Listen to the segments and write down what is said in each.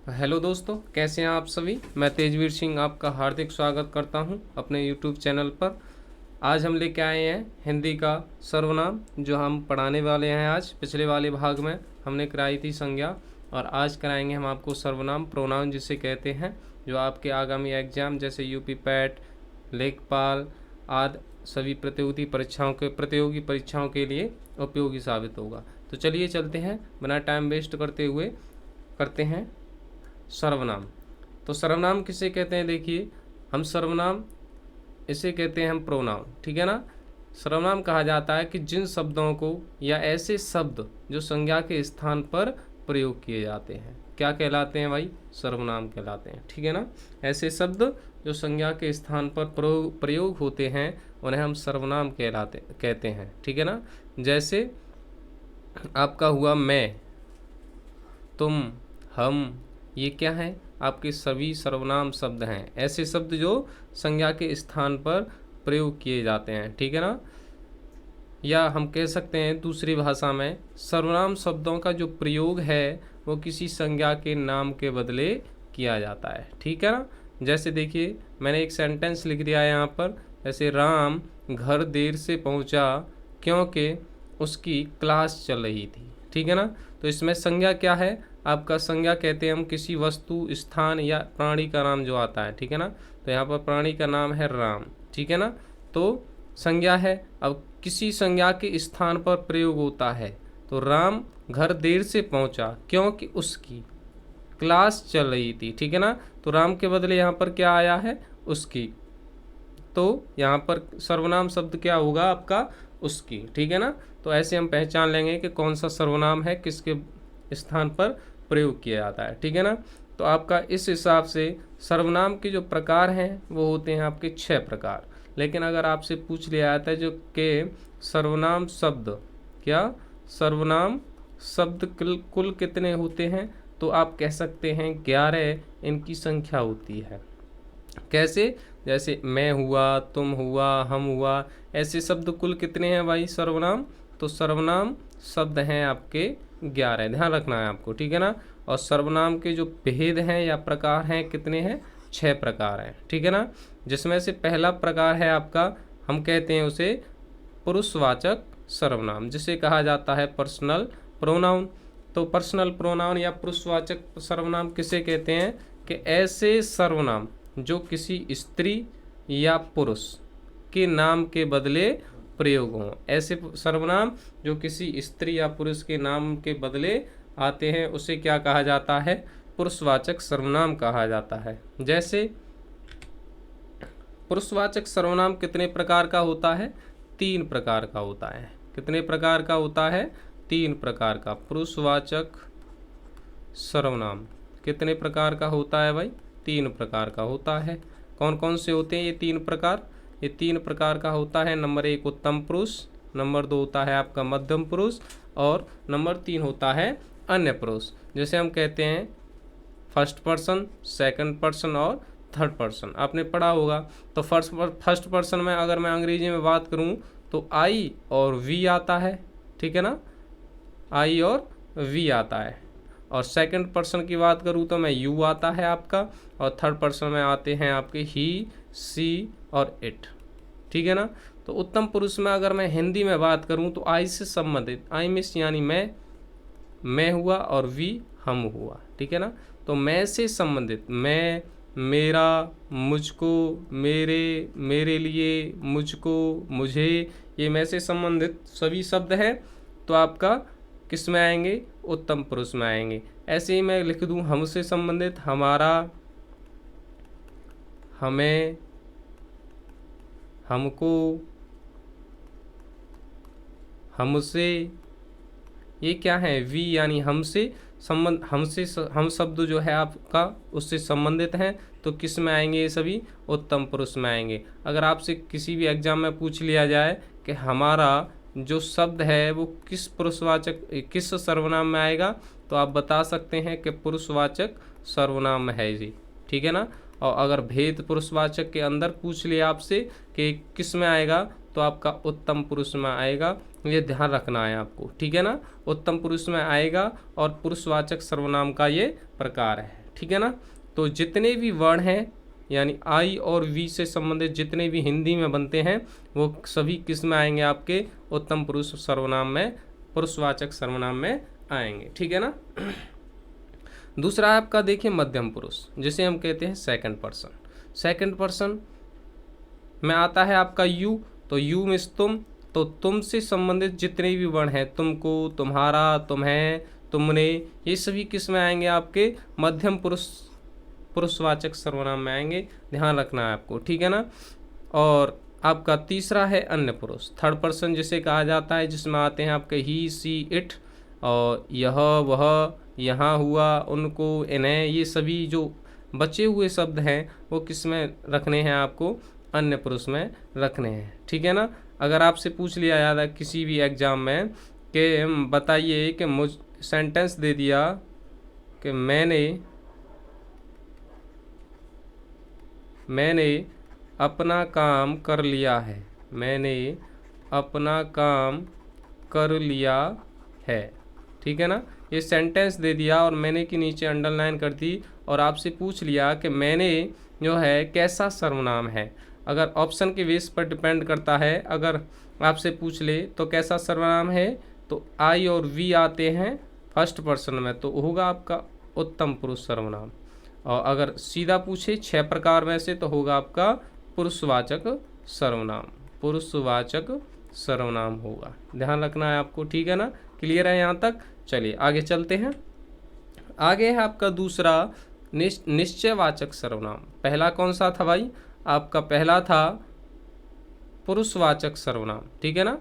Hello दोस्तों, कैसे हैं आप सभी। मैं तेजवीर सिंह आपका हार्दिक स्वागत करता हूं अपने यूट्यूब चैनल पर। आज हम लेके आए हैं हिंदी का सर्वनाम जो हम पढ़ाने वाले हैं। आज पिछले वाले भाग में हमने कराई थी संज्ञा और आज कराएंगे हम आपको सर्वनाम प्रोनाउन जिसे कहते हैं, जो आपके आगामी एग्जाम जैसे यूपी पैट, लेखपाल आदि सभी प्रतियोगी परीक्षाओं के लिए उपयोगी साबित होगा। तो चलिए चलते हैं, बिना टाइम वेस्ट करते हुए करते हैं सर्वनाम। तो सर्वनाम किसे कहते हैं, देखिए हम सर्वनाम इसे कहते हैं हम प्रोनाउन, ठीक है ना। सर्वनाम कहा जाता है कि जिन शब्दों को या ऐसे शब्द जो संज्ञा के स्थान पर प्रयोग किए जाते हैं, क्या कहलाते हैं भाई, सर्वनाम कहलाते हैं, ठीक है ना। ऐसे शब्द जो संज्ञा के स्थान पर प्रयोग होते हैं उन्हें हम सर्वनाम कहते हैं, ठीक है ना। जैसे आपका हुआ मैं, तुम, हम, ये क्या है, आपके सभी सर्वनाम शब्द हैं। ऐसे शब्द जो संज्ञा के स्थान पर प्रयोग किए जाते हैं, ठीक है ना। या हम कह सकते हैं दूसरी भाषा में, सर्वनाम शब्दों का जो प्रयोग है वो किसी संज्ञा के नाम के बदले किया जाता है, ठीक है ना। जैसे देखिए मैंने एक सेंटेंस लिख दिया है यहाँ पर, जैसे राम घर देर से पहुँचा क्योंकि उसकी क्लास चल रही थी, ठीक है ना। तो इसमें संज्ञा क्या है, आपका संज्ञा कहते हैं हम किसी वस्तु, स्थान या प्राणी का नाम जो आता है, ठीक है ना। तो यहाँ पर प्राणी का नाम है राम, ठीक है ना। तो संज्ञा है, अब किसी संज्ञा के स्थान पर प्रयोग होता है। तो राम घर देर से पहुंचा क्योंकि उसकी क्लास चल रही थी, ठीक है ना। तो राम के बदले यहाँ पर क्या आया है, उसकी। तो यहाँ पर सर्वनाम शब्द क्या होगा आपका, उसकी, ठीक है ना। तो ऐसे हम पहचान लेंगे कि कौन सा सर्वनाम है किसके स्थान पर प्रयोग किया जाता है, ठीक है ना। तो आपका इस हिसाब से सर्वनाम के जो प्रकार हैं वो होते हैं आपके 6 प्रकार। लेकिन अगर आपसे पूछ लिया जाता है जो कि सर्वनाम शब्द, क्या सर्वनाम शब्द कुल कितने होते हैं, तो आप कह सकते हैं 11 इनकी संख्या होती है। कैसे, जैसे मैं हुआ, तुम हुआ, हम हुआ, ऐसे शब्द कुल कितने हैं भाई सर्वनाम, तो सर्वनाम शब्द हैं आपके 11, ध्यान रखना है आपको, ठीक है ना। और सर्वनाम के जो भेद हैं या प्रकार हैं कितने हैं, 6 प्रकार हैं, ठीक है ना। जिसमें से पहला प्रकार है आपका, हम कहते हैं उसे पुरुषवाचक सर्वनाम, जिसे कहा जाता है पर्सनल प्रोनाउन। तो पर्सनल प्रोनाउन या पुरुषवाचक सर्वनाम किसे कहते हैं, कि ऐसे सर्वनाम जो किसी स्त्री या पुरुष के नाम के बदले प्रयोग हों। ऐसे सर्वनाम जो किसी स्त्री या पुरुष के नाम के बदले आते हैं उसे क्या कहा जाता है, पुरुषवाचक सर्वनाम कहा जाता है। जैसे पुरुषवाचक सर्वनाम कितने प्रकार का होता है, 3 प्रकार का होता है। कितने प्रकार का होता है, 3 प्रकार का पुरुषवाचक सर्वनाम। कितने प्रकार का होता है भाई, 3 प्रकार का होता है। कौन कौन से होते हैं ये 3 प्रकार, ये 3 प्रकार का होता है। नंबर 1 उत्तम पुरुष, नंबर 2 होता है आपका मध्यम पुरुष और नंबर 3 होता है अन्य पुरुष। जैसे हम कहते हैं फर्स्ट पर्सन, सेकंड पर्सन और थर्ड पर्सन, आपने पढ़ा होगा। तो फर्स्ट पर्सन में अगर मैं अंग्रेजी में बात करूं तो आई और वी आता है, ठीक है ना, आई और वी आता है। और सेकंड पर्सन की बात करूँ तो मैं यू आता है आपका, और थर्ड पर्सन में आते हैं आपके ही, सी और इट, ठीक है ना। तो उत्तम पुरुष में अगर मैं हिंदी में बात करूँ तो आई से संबंधित, आई मीन्स यानी मैं हुआ और वी हम हुआ, ठीक है ना। तो मैं से संबंधित मैं, मेरा, मुझको, मेरे, मेरे लिए, मुझको, मुझे, ये मैं से संबंधित सभी शब्द हैं तो आपका किस में आएंगे, उत्तम पुरुष में आएंगे। ऐसे ही मैं लिख दूं हमसे संबंधित, हमारा, हमें, हमको, हमसे, ये क्या है, वी यानी हमसे संबंध, हम शब्द जो है आपका उससे संबंधित हैं तो किस में आएंगे, ये सभी उत्तम पुरुष में आएंगे। अगर आपसे किसी भी एग्जाम में पूछ लिया जाए कि हमारा जो शब्द है वो किस पुरुषवाचक, किस सर्वनाम में आएगा, तो आप बता सकते हैं कि पुरुषवाचक सर्वनाम है जी, ठीक है ना। और अगर भेद पुरुषवाचक के अंदर पूछ लिया आपसे कि किस में आएगा, तो आपका उत्तम पुरुष में आएगा। ये ध्यान रखना है आपको, ठीक है ना। उत्तम पुरुष में आएगा और पुरुषवाचक सर्वनाम का ये प्रकार है। ठीक है ना। तो जितने भी वर्ड हैं यानी आई और वी से संबंधित जितने भी हिंदी में बनते हैं वो सभी किस में आएंगे, आपके उत्तम पुरुष सर्वनाम में, पुरुषवाचक सर्वनाम में आएंगे, ठीक है ना। दूसरा है आपका देखिए मध्यम पुरुष, जिसे हम कहते हैं सेकंड पर्सन। सेकंड पर्सन में आता है आपका यू, तो यू मीन्स तुम, तो तुम से संबंधित जितने भी वर्ण हैं, तुमको, तुम्हारा, तुम्हें, तुमने, ये सभी किस में आएंगे, आपके मध्यम पुरुषवाचक सर्वनाम में आएंगे, ध्यान रखना है आपको, ठीक है ना। और आपका तीसरा है अन्य पुरुष, थर्ड पर्सन जिसे कहा जाता है, जिसमें आते हैं आपके ही, सी, इट, और यह, वह, यहाँ, हुआ, उनको, इन्हें, ये सभी जो बचे हुए शब्द हैं वो किस में रखने हैं, आपको अन्य पुरुष में रखने हैं, ठीक है ना। अगर आपसे पूछ लिया जाता है किसी भी एग्जाम में कि बताइए कि मुझ सेंटेंस दे दिया कि मैंने अपना काम कर लिया है, मैंने अपना काम कर लिया है, ठीक है ना। ये सेंटेंस दे दिया और मैंने के नीचे अंडरलाइन कर दी और आपसे पूछ लिया कि मैंने जो है कैसा सर्वनाम है। अगर ऑप्शन के बेस पर डिपेंड करता है, अगर आपसे पूछ ले तो कैसा सर्वनाम है, तो आई और वी आते हैं फर्स्ट पर्सन में, तो होगा आपका उत्तम पुरुष सर्वनाम। और अगर सीधा पूछे 6 प्रकार में से, तो होगा आपका पुरुषवाचक सर्वनाम, पुरुषवाचक सर्वनाम होगा, ध्यान रखना है आपको, ठीक है ना। क्लियर है यहाँ तक। चलिए आगे चलते हैं। आगे है आपका दूसरा निश्चयवाचक सर्वनाम। पहला कौन सा था भाई, आपका पहला था पुरुषवाचक सर्वनाम, ठीक है ना।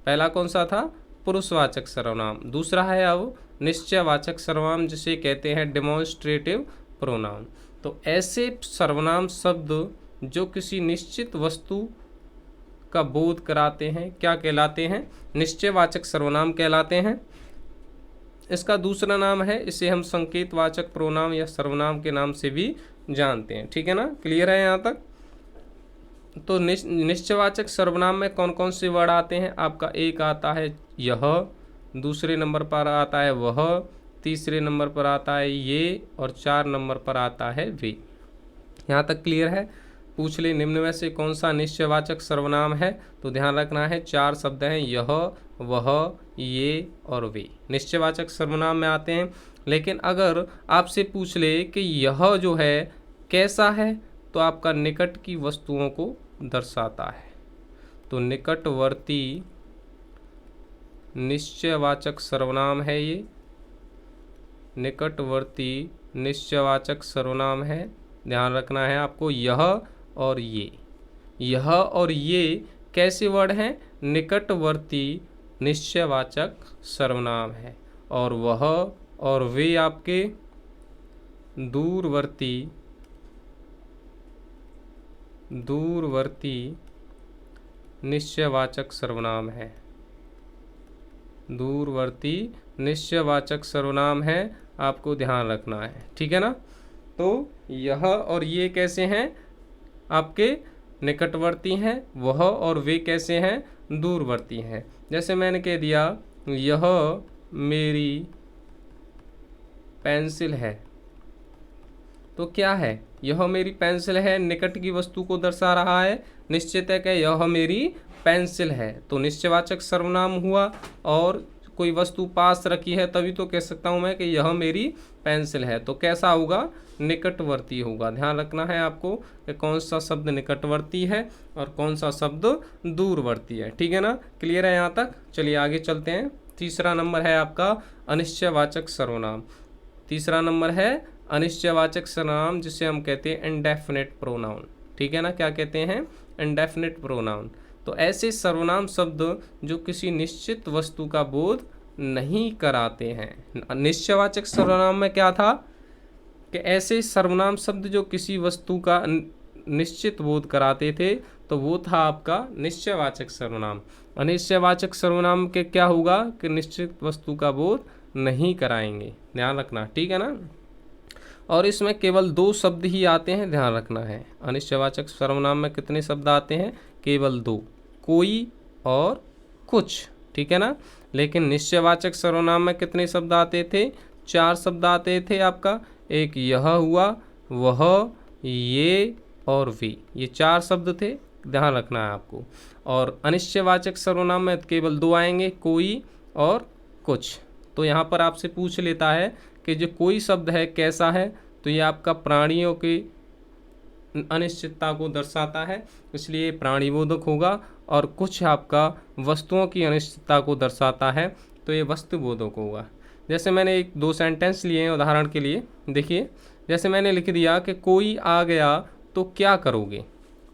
पहला कौन सा था, पुरुषवाचक सर्वनाम। दूसरा है अब निश्चयवाचक सर्वनाम, जिसे कहते हैं डेमोन्स्ट्रेटिव प्रोनाउन। तो ऐसे सर्वनाम शब्द जो किसी निश्चित वस्तु का बोध कराते हैं, क्या कहलाते हैं, निश्चयवाचक सर्वनाम कहलाते हैं। इसका दूसरा नाम है, इसे हम संकेतवाचक प्रोनाउन या सर्वनाम के नाम से भी जानते हैं, ठीक है ना। क्लियर है यहाँ तक। तो निश्चयवाचक सर्वनाम में कौन कौन से वर्ड आते हैं, आपका एक आता है यह, दूसरे नंबर पर आता है वह, तीसरे नंबर पर आता है ये, और 4 नंबर पर आता है वे। यहाँ तक क्लियर है। पूछ ले निम्न में से कौन सा निश्चयवाचक सर्वनाम है, तो ध्यान रखना है 4 शब्द हैं, यह, वह, ये और वे निश्चयवाचक सर्वनाम में आते हैं। लेकिन अगर आपसे पूछ ले कि यह जो है कैसा है, तो आपका निकट की वस्तुओं को दर्शाता है, तो निकटवर्ती निश्चयवाचक सर्वनाम है ये, निकटवर्ती निश्चयवाचक सर्वनाम है, ध्यान रखना है आपको। यह और ये कैसे वर्ड हैं, निकटवर्ती निश्चयवाचक सर्वनाम है। और वह और वे आपके दूरवर्ती निश्चयवाचक सर्वनाम है, दूरवर्ती निश्चयवाचक सर्वनाम है, आपको ध्यान रखना है, ठीक है ना। तो यह और ये कैसे हैं, आपके निकटवर्ती हैं, वह और वे कैसे हैं, दूरवर्ती हैं। जैसे मैंने कह दिया यह मेरी पेंसिल है, तो क्या है, यह मेरी पेंसिल है, निकट की वस्तु को दर्शा रहा है, निश्चित है कि यह मेरी पेंसिल है, तो निश्चयवाचक सर्वनाम हुआ। और कोई वस्तु पास रखी है तभी तो कह सकता हूँ मैं कि यह मेरी पेंसिल है, तो कैसा होगा, निकटवर्ती होगा। ध्यान रखना है आपको कि कौन सा शब्द निकटवर्ती है और कौन सा शब्द दूरवर्ती है, ठीक है ना। क्लियर है यहाँ तक। चलिए आगे चलते हैं। तीसरा नंबर है आपका अनिश्चयवाचक सर्वनाम। तीसरा नंबर है अनिश्चयवाचक सर्वनाम, जिसे हम कहते हैं इंडेफिनिट प्रोनाउन, ठीक है ना। क्या कहते हैं, इंडेफिनिट प्रोनाउन। तो ऐसे सर्वनाम शब्द जो किसी निश्चित वस्तु का बोध नहीं कराते हैं। निश्चयवाचक सर्वनाम में क्या था कि ऐसे सर्वनाम शब्द जो किसी वस्तु का निश्चित बोध कराते थे, तो वो था आपका निश्चयवाचक सर्वनाम। अनिश्चयवाचक सर्वनाम के क्या होगा कि निश्चित वस्तु का बोध नहीं कराएंगे, ध्यान रखना, ठीक है ना। और इसमें केवल 2 शब्द ही आते हैं, ध्यान रखना है। अनिश्चयवाचक सर्वनाम में कितने शब्द आते हैं, केवल 2, कोई और कुछ, ठीक है ना। लेकिन निश्चयवाचक सर्वनाम में कितने शब्द आते थे, 4 शब्द आते थे आपका। एक यह हुआ, वह, ये और वे, ये 4 शब्द थे, ध्यान रखना है आपको। और अनिश्चयवाचक सर्वनाम में केवल 2 आएंगे, कोई और कुछ। तो यहाँ पर आपसे पूछ लेता है कि जो कोई शब्द है कैसा है, तो ये आपका प्राणियों की अनिश्चितता को दर्शाता है, इसलिए प्राणीबोधक होगा। और कुछ आपका वस्तुओं की अनिश्चितता को दर्शाता है, तो ये वस्तुबोधक होगा। जैसे मैंने 1-2 सेंटेंस लिए हैं उदाहरण के लिए, देखिए। जैसे मैंने लिख दिया कि कोई आ गया तो क्या करोगे।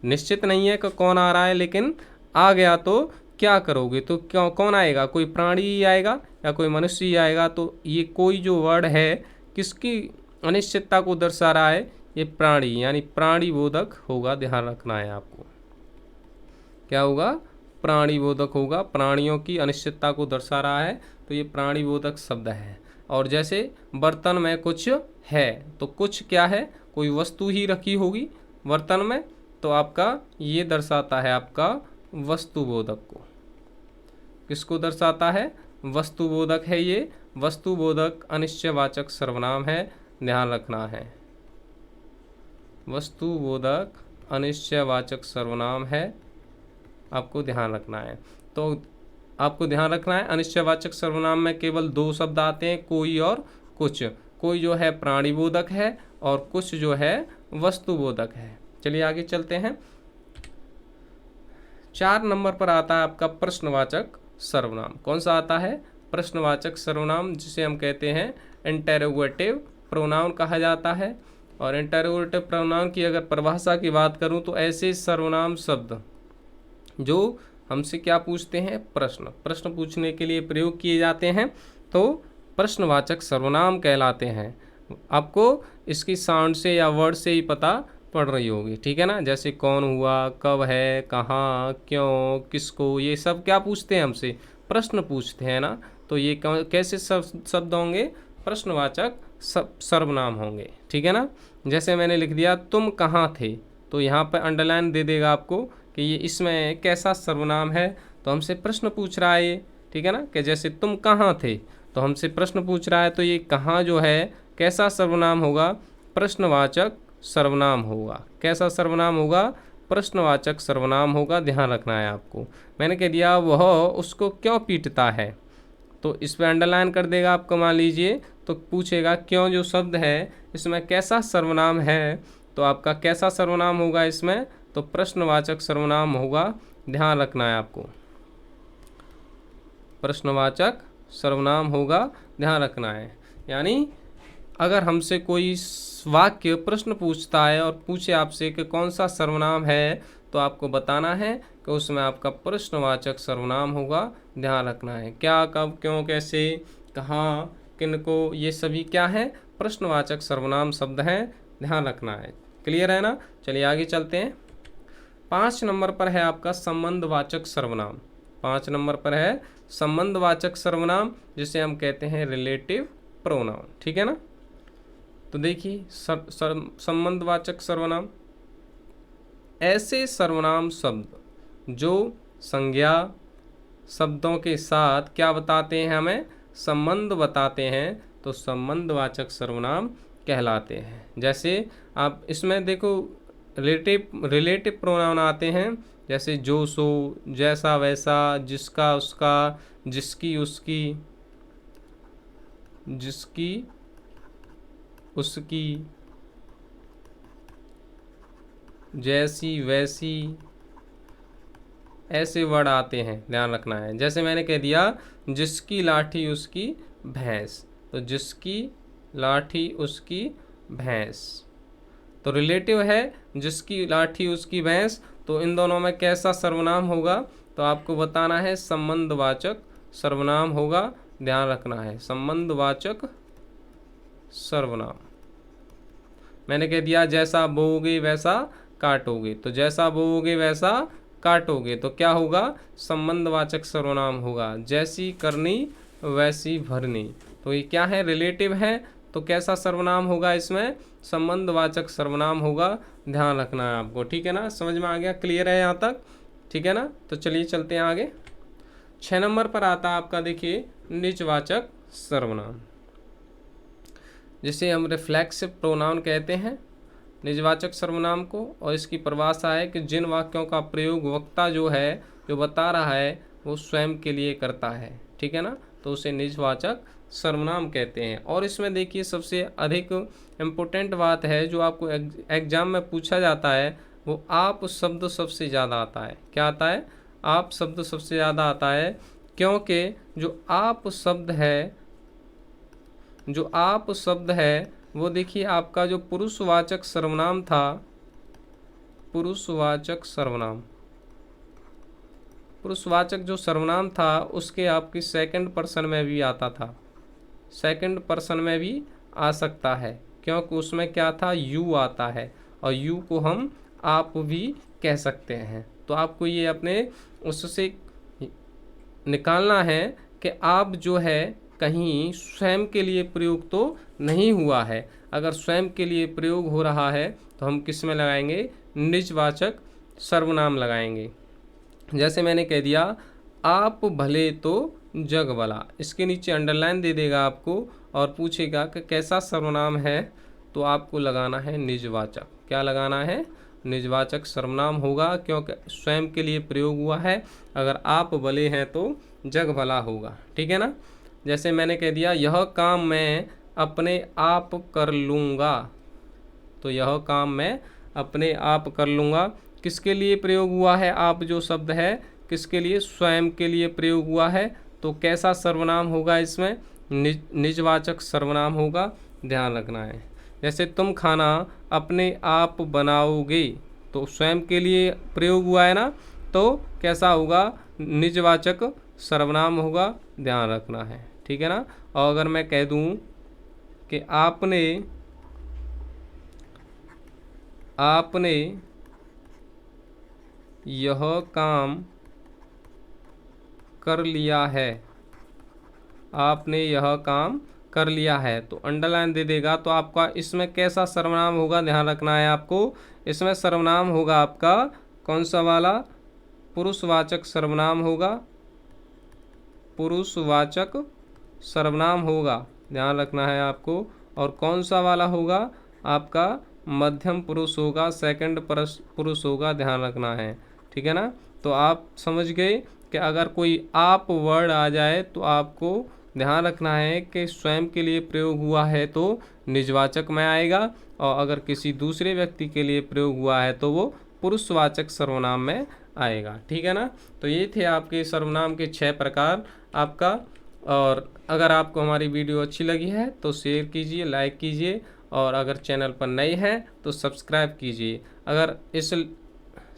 निश्चित नहीं है कि कौन आ रहा है, लेकिन आ गया तो क्या करोगे, तो क्यों कौन आएगा, कोई प्राणी ही आएगा या कोई मनुष्य ही आएगा। तो ये कोई जो वर्ड है किसकी अनिश्चितता को दर्शा रहा है, ये प्राणी यानी प्राणीबोधक होगा, ध्यान रखना है आपको। क्या होगा, प्राणीबोधक होगा, प्राणियों की अनिश्चितता को दर्शा रहा है, तो ये प्राणीबोधक शब्द है। और जैसे बर्तन में कुछ है, तो कुछ क्या है, कोई वस्तु ही रखी होगी बर्तन में, तो आपका ये दर्शाता है आपका वस्तुबोधक को। किसको दर्शाता है, वस्तुबोधक है ये, वस्तुबोधक अनिश्चयवाचक सर्वनाम है, ध्यान रखना है। वस्तुबोधक अनिश्चयवाचक सर्वनाम है, आपको ध्यान रखना है। तो आपको ध्यान रखना है अनिश्चयवाचक सर्वनाम में केवल 2 शब्द आते हैं, कोई और कुछ। कोई जो है प्राणीबोधक है और कुछ जो है वस्तुबोधक है। चलिए आगे चलते हैं। 4 नंबर पर आता है आपका प्रश्नवाचक सर्वनाम। कौन सा आता है, प्रश्नवाचक सर्वनाम, जिसे हम कहते हैं इंटेरोगेटिव प्रोनाउन कहा जाता है। और इंटेरोगेटिव प्रोनाउन की अगर परिभाषा की बात करूं तो ऐसे सर्वनाम शब्द जो हमसे क्या पूछते हैं, प्रश्न पूछने के लिए प्रयोग किए जाते हैं, तो प्रश्नवाचक सर्वनाम कहलाते हैं। आपको इसकी साउंड से या वर्ड से ही पता पड़ रही होगी, ठीक है ना। जैसे कौन हुआ, कब है, कहाँ, क्यों, किसको, ये सब क्या पूछते हैं हमसे, प्रश्न पूछते हैं ना। तो ये कैसे शब्द होंगे, प्रश्नवाचक सर्वनाम होंगे, ठीक है ना। जैसे मैंने लिख दिया तुम कहाँ थे, तो यहाँ पर अंडरलाइन दे देगा आपको कि ये इसमें कैसा सर्वनाम है, तो हमसे प्रश्न पूछ रहा है ये, ठीक है ना। कि जैसे तुम कहाँ थे, तो हमसे प्रश्न पूछ रहा है, तो ये कहाँ जो है कैसा सर्वनाम होगा, प्रश्नवाचक सर्वनाम होगा। कैसा सर्वनाम होगा, प्रश्नवाचक सर्वनाम होगा, ध्यान रखना है आपको। मैंने कह दिया वह उसको क्यों पीटता है, तो इस पर अंडरलाइन कर देगा आपको। मान लीजिए तो पूछेगा क्यों जो शब्द है इसमें कैसा सर्वनाम है, तो आपका कैसा सर्वनाम होगा इसमें, तो प्रश्नवाचक सर्वनाम होगा, ध्यान रखना है आपको। प्रश्नवाचक सर्वनाम होगा, ध्यान रखना है। यानी अगर हमसे कोई वाक्य प्रश्न पूछता है और पूछे आपसे कि कौन सा सर्वनाम है, तो आपको बताना है कि उसमें आपका प्रश्नवाचक सर्वनाम होगा, ध्यान रखना है। क्या, कब, क्यों, कैसे, कहाँ, किनको, ये सभी क्या है, प्रश्नवाचक सर्वनाम शब्द हैं, ध्यान रखना है। क्लियर है ना। चलिए आगे चलते हैं। 5 नंबर पर है आपका संबंधवाचक सर्वनाम। 5 नंबर पर है संबंधवाचक सर्वनाम, जिसे हम कहते हैं रिलेटिव प्रोनाउन, ठीक है ना। तो देखिए संबंधवाचक सर्वनाम, ऐसे सर्वनाम शब्द जो संज्ञा शब्दों के साथ क्या बताते हैं, हमें संबंध बताते हैं, तो संबंधवाचक सर्वनाम कहलाते हैं। जैसे आप इसमें देखो रिलेटिव प्रोनाउन आते हैं, जैसे जो सो, जैसा वैसा, जिसका उसका, जिसकी उसकी, जिसकी उसकी, जैसी वैसी, ऐसे वर्ड आते हैं, ध्यान रखना है। जैसे मैंने कह दिया जिसकी लाठी उसकी भैंस, तो जिसकी लाठी उसकी भैंस, तो रिलेटिव है, जिसकी लाठी उसकी भैंस, तो इन दोनों में कैसा सर्वनाम होगा, तो आपको बताना है संबंधवाचक सर्वनाम होगा, ध्यान रखना है, संबंधवाचक सर्वनाम। मैंने कह दिया जैसा बोओगे वैसा काटोगे, तो जैसा बोओगे वैसा काटोगे, तो क्या होगा, संबंधवाचक सर्वनाम होगा। जैसी करनी वैसी भरनी, तो ये क्या है, रिलेटिव है, तो कैसा सर्वनाम होगा इसमें, संबंधवाचक सर्वनाम होगा, ध्यान रखना है आपको, ठीक है ना। समझ में आ गया, क्लियर है यहाँ तक, ठीक है ना। तो चलिए चलते हैं आगे। 6 नंबर पर आता है आपका, देखिए निजवाचक सर्वनाम। जिसे हम रिफ्लेक्सिव प्रोनाउन कहते हैं, निजवाचक सर्वनाम को। और इसकी परिभाषा है कि जिन वाक्यों का प्रयोग वक्ता जो है, जो बता रहा है, वो स्वयं के लिए करता है, ठीक है ना, तो उसे निजवाचक सर्वनाम कहते हैं। और इसमें देखिए सबसे अधिक इम्पोर्टेंट बात है जो आपको एग्जाम में पूछा जाता है, वो आप शब्द सबसे ज़्यादा आता है। क्या आता है? आप शब्द सबसे ज़्यादा आता है, क्योंकि जो आप शब्द है वो देखिए आपका जो पुरुषवाचक सर्वनाम था, पुरुषवाचक जो सर्वनाम था उसके आपकी सेकंड पर्सन में भी आता था, सेकंड पर्सन में भी आ सकता है, क्योंकि उसमें क्या था, यू आता है, और यू को हम आप भी कह सकते हैं। तो आपको ये अपने उससे निकालना है कि आप जो है कहीं स्वयं के लिए प्रयोग तो नहीं हुआ है। अगर स्वयं के लिए प्रयोग हो रहा है तो हम किस में लगाएंगे? निजवाचक सर्वनाम लगाएंगे। जैसे मैंने कह दिया, आप भले तो जग भला, इसके नीचे अंडरलाइन दे देगा आपको और पूछेगा कि कैसा सर्वनाम है, तो आपको लगाना है निजवाचक। क्या लगाना है? निजवाचक सर्वनाम होगा, क्योंकि स्वयं के लिए प्रयोग हुआ है। अगर आप भले हैं तो जग भला होगा, ठीक है ना। जैसे मैंने कह दिया, यह काम मैं अपने आप कर लूँगा, तो यह काम मैं अपने आप कर लूँगा किसके लिए प्रयोग हुआ है? आप जो शब्द है किसके लिए? स्वयं के लिए प्रयोग हुआ है। तो कैसा सर्वनाम होगा इसमें? निजवाचक सर्वनाम होगा, ध्यान रखना है। जैसे तुम खाना अपने आप बनाओगे, तो स्वयं के लिए प्रयोग हुआ है ना, तो कैसा होगा? निजवाचक सर्वनाम होगा, ध्यान रखना है, ठीक है ना। और अगर मैं कह दूं कि आपने यह काम कर लिया है, आपने यह काम कर लिया है, तो अंडरलाइन दे देगा। तो आपका इसमें कैसा सर्वनाम होगा, ध्यान रखना है आपको। इसमें सर्वनाम होगा आपका कौन सा वाला? पुरुषवाचक सर्वनाम होगा, पुरुषवाचक सर्वनाम होगा, ध्यान रखना है आपको। और कौन सा वाला होगा? आपका मध्यम पुरुष होगा, सेकंड पुरुष होगा, ध्यान रखना है, ठीक है ना। तो आप समझ गए कि अगर कोई आप वर्ड आ जाए तो आपको ध्यान रखना है कि स्वयं के लिए प्रयोग हुआ है तो निजवाचक में आएगा, और अगर किसी दूसरे व्यक्ति के लिए प्रयोग हुआ है तो वो पुरुषवाचक सर्वनाम में आएगा, ठीक है ना। तो ये थे आपके सर्वनाम के 6 प्रकार आपका। और अगर आपको हमारी वीडियो अच्छी लगी है तो शेयर कीजिए, लाइक कीजिए, और अगर चैनल पर नए हैं तो सब्सक्राइब कीजिए। अगर इस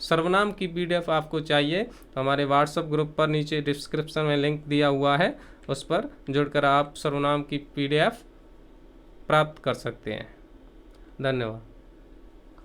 सर्वनाम की PDF आपको चाहिए तो हमारे व्हाट्सएप ग्रुप पर नीचे डिस्क्रिप्शन में लिंक दिया हुआ है, उस पर जुड़कर आप सर्वनाम की PDF प्राप्त कर सकते हैं। धन्यवाद।